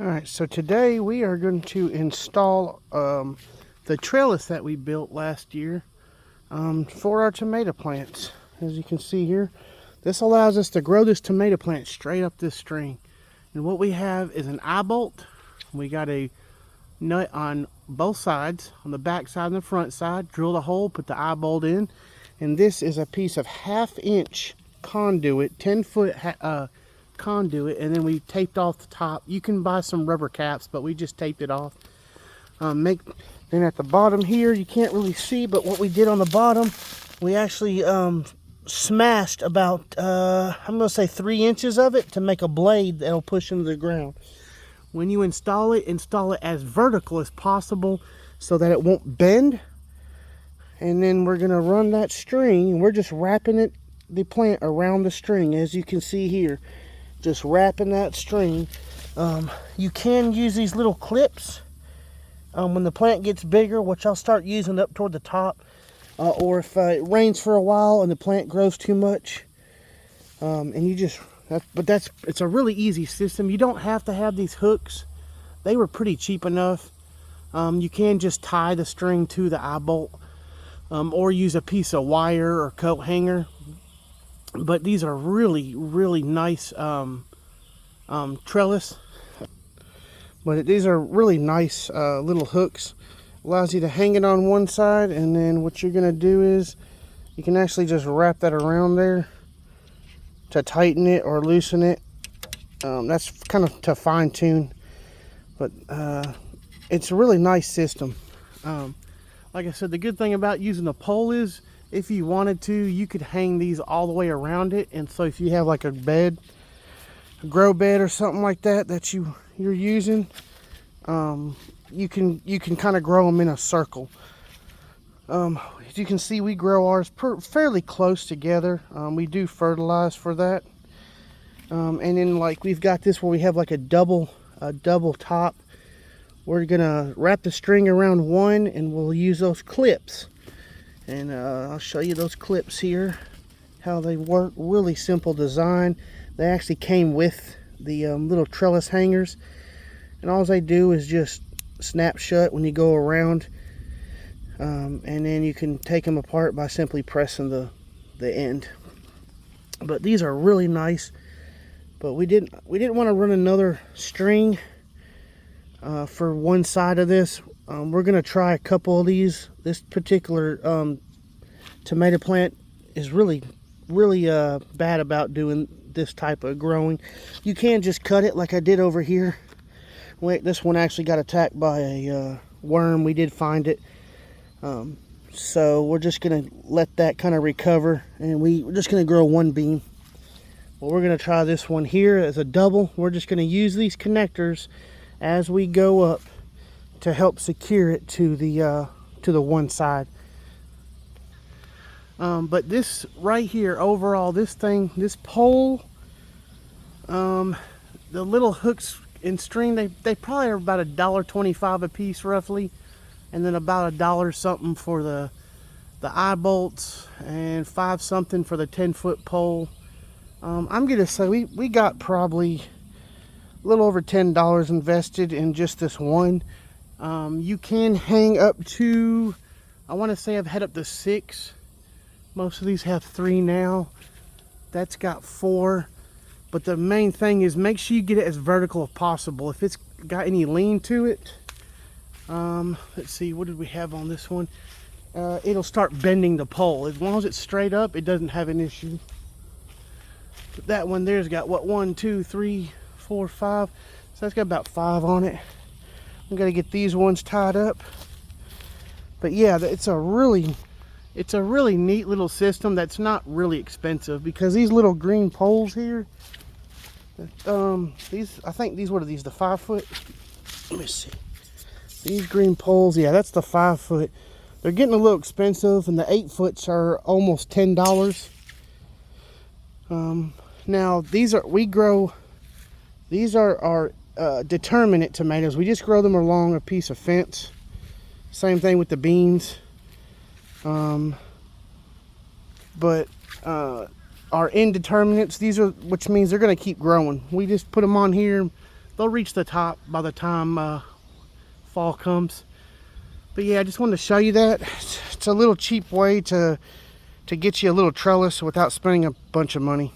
Alright, so today we are going to install the trellis that we built last year for our tomato plants. As you can see here, this allows us to grow this tomato plant straight up this string. And what we have is an eye bolt. We got a nut on both sides, on the back side and the front side. Drill the hole, put the eye bolt in. And this is a piece of 1/2 inch conduit, 10-foot conduit, and then we taped off the top. You can buy some rubber caps, but we just taped it off. Then at the bottom here, you can't really see, but what we did on the bottom, we actually smashed about I'm gonna say 3 inches of it to make a blade that'll push into the ground. When you install it as vertical as possible so that it won't bend. And then we're gonna run that string, and we're just wrapping the plant around the string, as you can see here. Just wrapping that string. You can use these little clips when the plant gets bigger, which I'll start using up toward the top, or if it rains for a while and the plant grows too much. And you just, it's a really easy system. You don't have to have these hooks. They were pretty cheap enough. You can just tie the string to the eye bolt, or use a piece of wire or coat hanger. But these are really, really nice trellis. But these are really nice little hooks. Allows you to hang it on one side, and then what you're going to do is you can actually just wrap that around there to tighten it or loosen it. That's kind of to fine tune. But it's a really nice system. Like I said, the good thing about using the pole is, if you wanted to, you could hang these all the way around it. And so if you have like a bed, a grow bed or something like that you're using, you can kind of grow them in a circle. As you can see, we grow ours fairly close together. We do fertilize for that. And then like we've got this where we have like a double top. We're gonna wrap the string around one, and we'll use those clips. And I'll show you those clips here, how they work. Really simple design. They actually came with the little trellis hangers, and all they do is just snap shut when you go around, and then you can take them apart by simply pressing the end. But these are really nice. But we didn't want to run another string for one side of this. We're gonna try a couple of these. This particular tomato plant is really bad about doing this type of growing. You can just cut it like I did over here. Wait, this one actually got attacked by a worm. We did find it. So we're just gonna let that kind of recover, and we're just gonna grow one beam. Well, we're gonna try this one here as a double. We're just gonna use these connectors as we go up to help secure it to the one side. But this right here, overall, this pole, the little hooks and string, they probably are about $1.25 a piece roughly, and then about $1 something for the eye bolts, and $5 something for the 10-foot pole. I'm gonna say we got probably a little over $10 invested in just this one. You can hang up to, I want to say I've had up to 6. Most of these have 3 now. That's got 4. But the main thing is, make sure you get it as vertical as possible. If it's got any lean to it, let's see, what did we have on this one? It'll start bending the pole. As long as it's straight up, it doesn't have an issue. But that one there's got what, 1, 2, 3, 4, 5. So that's got about 5 on it. I'm gonna get these ones tied up. But yeah, it's a really neat little system that's not really expensive, because these little green poles here, I think these, what are these, the 5-foot? Let me see. These green poles, yeah, that's the 5-foot. They're getting a little expensive, and the 8-foots are almost $10. Now these are determinate tomatoes. We just grow them along a piece of fence. Same thing with the beans. But are indeterminates. These are, which means they're going to keep growing. We just put them on here. they'll reach the top by the time fall comes. But yeah, I just wanted to show you that. It's a little cheap way to get you a little trellis without spending a bunch of money.